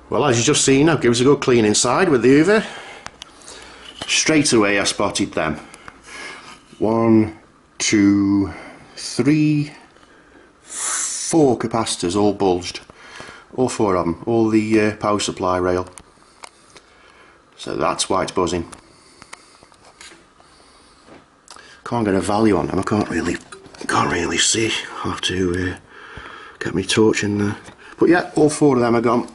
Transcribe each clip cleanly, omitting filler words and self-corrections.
Well, as you've just seen, I'll give us a good clean inside with the hoover. Straight away I spotted them. 1, 2, 3, 4 capacitors all bulged. All 4 of them, all the power supply rail. So that's why it's buzzing. Can't get a value on them, I can't really see. I'll have to get my torch in there. But yeah, all 4 of them are gone.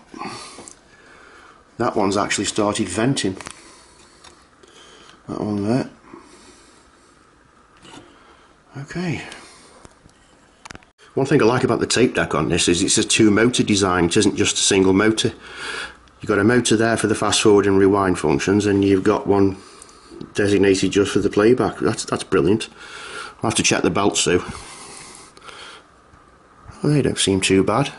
That one's actually started venting. That one there. Okay. One thing I like about the tape deck on this is it's a 2-motor design. It isn't just a single motor. You've got a motor there for the fast forward and rewind functions, and you've got one designated just for the playback. That's brilliant. I'll have to check the belts though. Well, they don't seem too bad.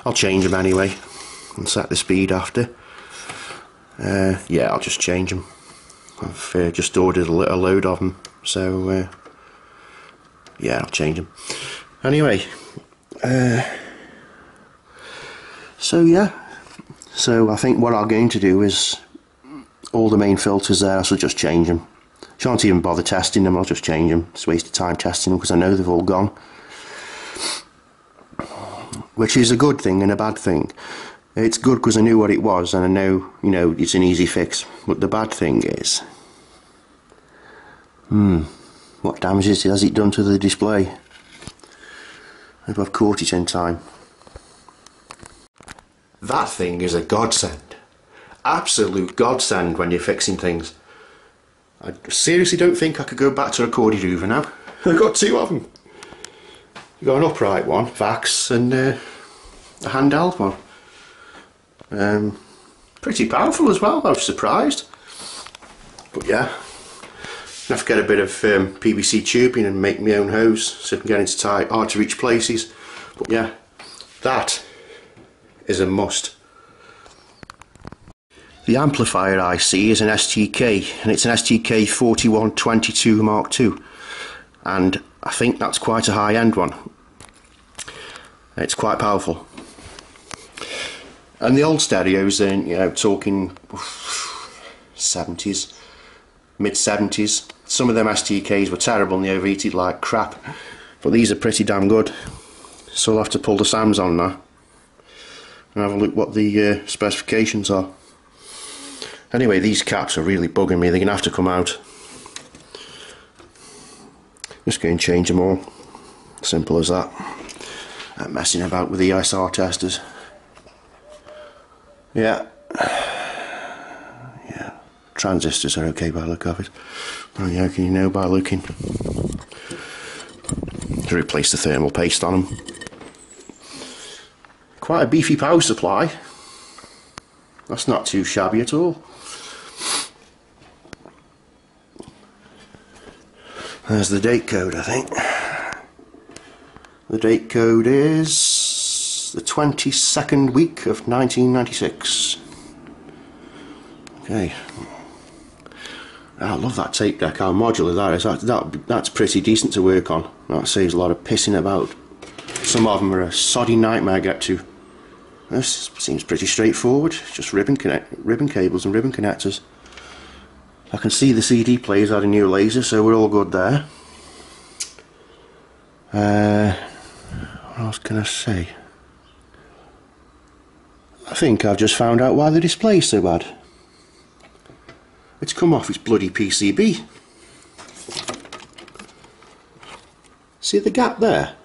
I'll change them anyway and set the speed after. Yeah, I'll just change them. I've just ordered a load of them, so yeah, I'll change them. Anyway, so yeah, so I think what I'm going to do is all the main filters there, I shall just change them. Shan't even bother testing them, I'll just change them. It's a waste of time testing them because I know they've all gone. Which is a good thing and a bad thing. It's good because I knew what it was and I know, you know, it's an easy fix. But the bad thing is, what damage has it done to the display? I hope I've caught it in time. That thing is a godsend. Absolute godsend when you're fixing things. I seriously don't think I could go back to a corded hoover now. I've got 2 of them. You've got an upright one, Vax, and a handheld one. Pretty powerful as well, I was surprised. But yeah, I have to get a bit of PVC tubing and make my own hose so I can get into tight, hard to reach places. But yeah, that is a must. The amplifier I see is an STK, and it's an STK 4122 Mark II, and I think that's quite a high-end one. It's quite powerful. And the old stereos, then, you know, talking 70s, mid-70s. Some of them STKs were terrible and they overheated like crap, but these are pretty damn good. So I'll have to pull the SAMs on now and have a look what the specifications are. Anyway, these caps are really bugging me, they're going to have to come out. Just going to change them all, simple as that. I'm messing about with the ESR testers. Yeah, transistors are okay by the look of it. Oh yeah, can you know by looking? To replace the thermal paste on them. Quite a beefy power supply. That's not too shabby at all. There's the date code, I think. The date code is the 22nd week of 1996. Okay. I love that tape deck, how modular that is. That's pretty decent to work on. That saves a lot of pissing about. Some of them are a soddy nightmare to get to. This seems pretty straightforward, just ribbon cables and ribbon connectors. I can see the CD player's had a new laser, so we're all good there. What else can I say? I think I've just found out why the display's so bad. It's come off its bloody PCB. See the gap there?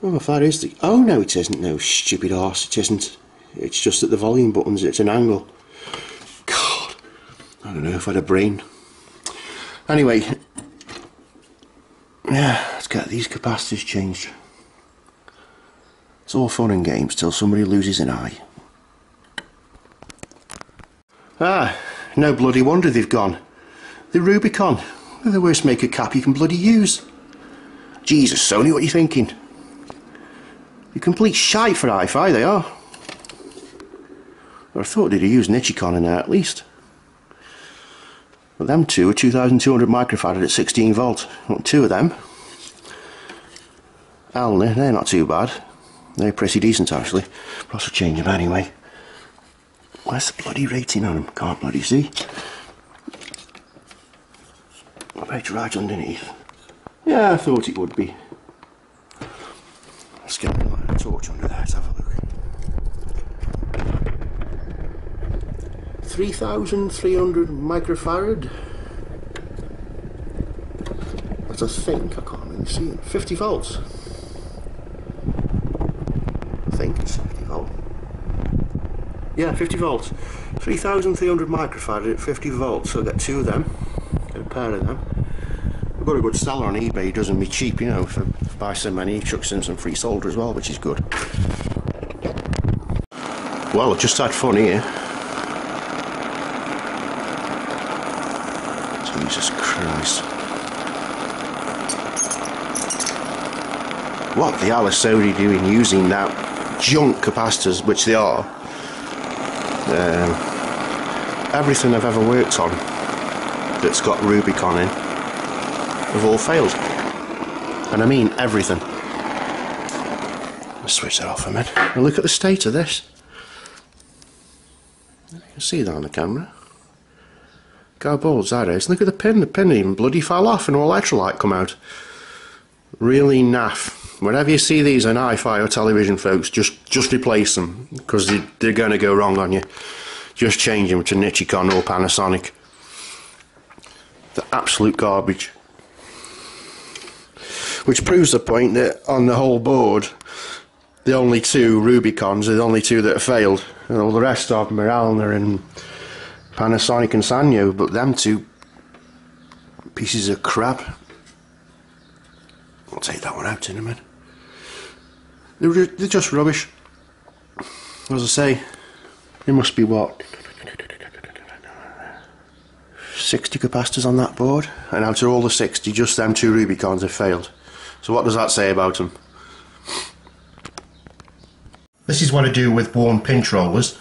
Oh, if that is the... Oh no, it isn't. No, stupid arse, it isn't. It's just at the volume buttons, it's an angle. God, I don't know if I had a brain. Anyway, yeah, let's get these capacitors changed. It's all fun and games till somebody loses an eye. Ah, no bloody wonder they've gone. The Rubicon. They're the worst maker cap you can bloody use. Jesus, Sony, what are you thinking? You're complete shite for Hi-Fi, they are. Well, I thought they'd have used nichicon in there at least. But them two are 2200 microfarad at 16 volt. Want 2 of them. Alner, they're not too bad. They're pretty decent actually. I'll also change them anyway. Where's the bloody rating on them? Can't bloody see. I bet it's right underneath. Yeah, I thought it would be. Let's get a torch under there, let's have a look. 3,300 microfarad. That's I think, I can't really see it. 50 volts. I think it's 50 volts. Yeah, 50 volts. 3,300 microfarad at 50 volts, so I'll get two of them. Get a pair of them. I've got a good seller on eBay, he doesn't be cheap, you know, if I buy so many, he chucks in some free solder as well, which is good. Well, I've just had fun here. Jesus Christ. What the hell is Sony doing using that junk capacitors, which they are? Everything I've ever worked on that's got Rubicon in have all failed. And I mean everything. Let's switch that off a minute. Now look at the state of this. You can see that on the camera. Look how bold that is. Look at the pin even bloody fell off and all electrolyte come out. Really naff. Whenever you see these on Hi-Fi or television, folks, just replace them, because they're going to go wrong on you. Just change them to Nichicon or Panasonic. They're absolute garbage. Which proves the point that on the whole board, the only two Rubicons are the only two that have failed. And all the rest of them are Alner and Panasonic and SANYO, but them two pieces of crap. I'll take that one out in a minute. They're just rubbish. As I say, there must be what, 60 capacitors on that board, and out of all the 60, just them two Rubicons have failed. So what does that say about them? This is what I do with worn pinch rollers.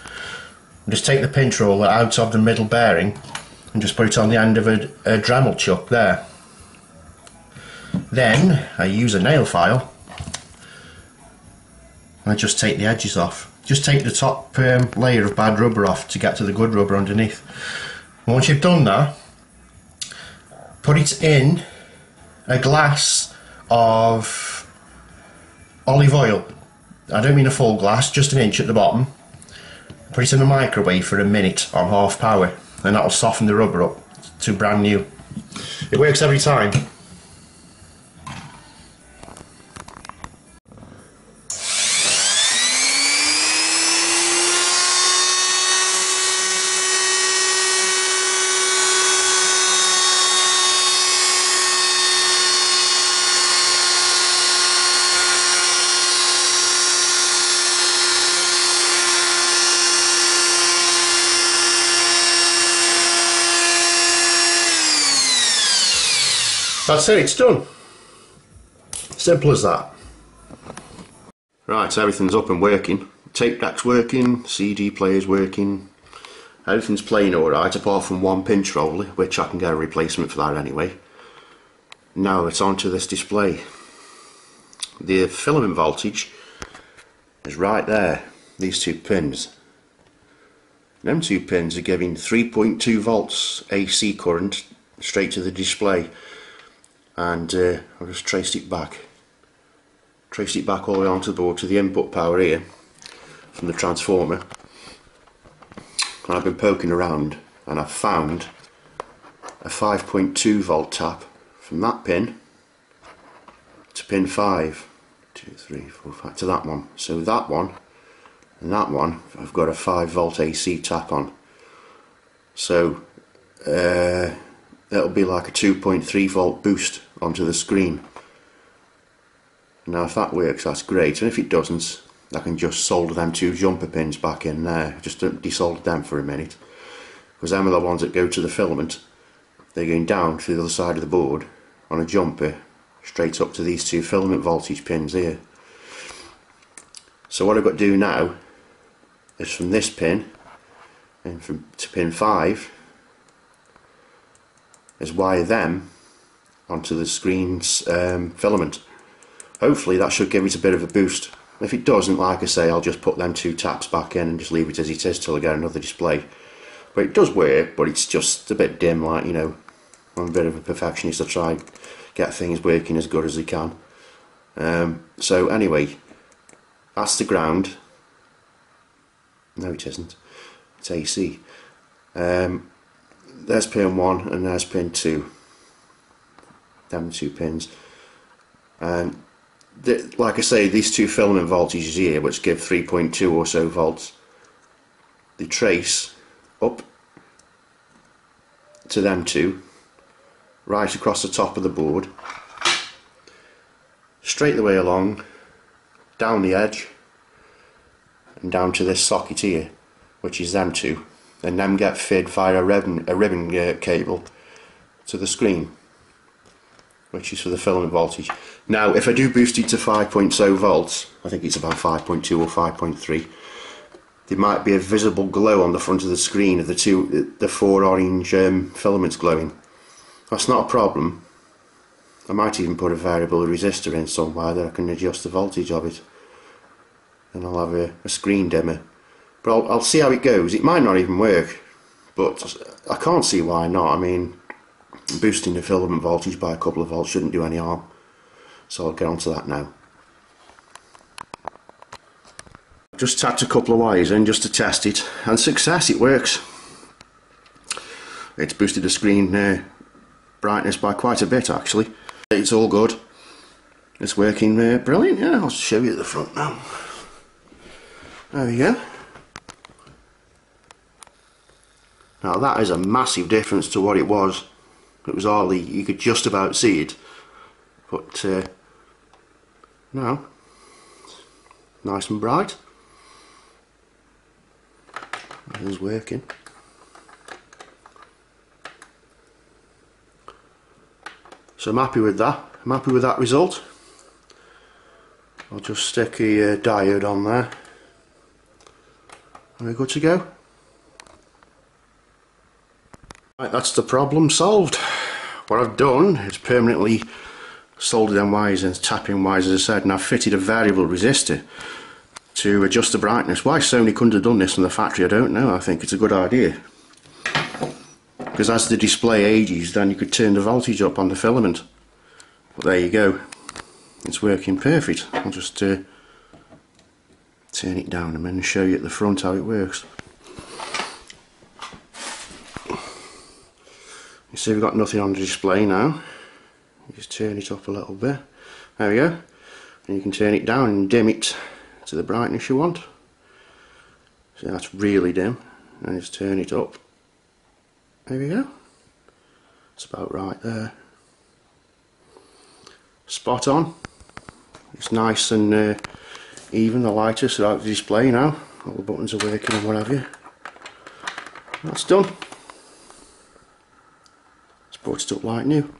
I just take the pinch roller out of the middle bearing and just put it on the end of a Dremel chuck there. Then I use a nail file and I just take the edges off. Just take the top layer of bad rubber off to get to the good rubber underneath. Once you've done that, put it in a glass of olive oil. I don't mean a full glass, just an inch at the bottom. Put it in the microwave for a minute on half power, and that'll soften the rubber up to brand new. It works every time. That's it, it's done. Simple as that. Right, so everything's up and working. Tape deck's working, CD player's working. Everything's playing alright apart from one pinch roller, which I can get a replacement for that anyway. Now it's onto this display. The filament voltage is right there, these two pins. Them two pins are giving 3.2 volts AC current straight to the display. And I've just traced it back all the way onto the board to the input power here from the transformer, and I've been poking around and I've found a 5.2 volt tap from that pin to pin 5, 2, 3, 4, 5 to that one. So that one and that one I've got a 5 volt AC tap on, so it'll be like a 2.3 volt boost onto the screen. Now if that works, that's great, and if it doesn't, I can just solder them two jumper pins back in there. Just desolder them for a minute, because them are the ones that go to the filament. They're going down to the other side of the board on a jumper straight up to these two filament voltage pins here. So what I've got to do now is from this pin and to pin 5 is wire them onto the screen's filament. Hopefully that should give it a bit of a boost, If it doesn't, like I say, I'll just put them 2 taps back in and just leave it as it is till I get another display. But it does work, but it's just a bit dim, like, you know, I'm a bit of a perfectionist. I try get things working as good as I can. So anyway, that's the ground. No, it isn't. It's AC. There's pin 1 and there's pin 2. Them 2 pins. Like I say, these 2 filament voltages here, which give 3.2 or so volts, they trace up to them 2, right across the top of the board, straight the way along, down the edge, and down to this socket here, which is them 2, and them get fed via a ribbon cable to the screen, which is for the filament voltage. Now, if I do boost it to 5.0 volts, I think it's about 5.2 or 5.3, there might be a visible glow on the front of the screen of the 4 orange filaments glowing. That's not a problem. I might even put a variable resistor in somewhere that I can adjust the voltage of it, and I'll have a screen dimmer. But I'll see how it goes. It might not even work, but I can't see why not. I mean, boosting the filament voltage by a couple of volts shouldn't do any harm. So I'll get onto that now. Just tapped a couple of wires in just to test it, and success, it works. It's boosted the screen brightness by quite a bit actually. It's all good. It's working brilliant. Yeah, I'll show you at the front now. There we go. Now that is a massive difference to what it was. It was hardly, you could just about see it, but now nice and bright. It is working. So I'm happy with that. I'm happy with that result. I'll just stick a diode on there. Are we good to go? Right, that's the problem solved. What I've done is permanently soldered them wires and tapping wires, as I said, and I've fitted a variable resistor to adjust the brightness. Why Sony couldn't have done this from the factory, I don't know. I think it's a good idea, because as the display ages, then you could turn the voltage up on the filament. But there you go, it's working perfect. I'll just turn it down a minute and show you at the front how it works. You see we've got nothing on the display now. You just turn it up a little bit. There we go. And you can turn it down and dim it to the brightness you want. So that's really dim. And just turn it up. There we go. It's about right there. Spot on. It's nice and even, the lighters are out of the display now. All the buttons are working and what have you. That's done. It's brought it up like new.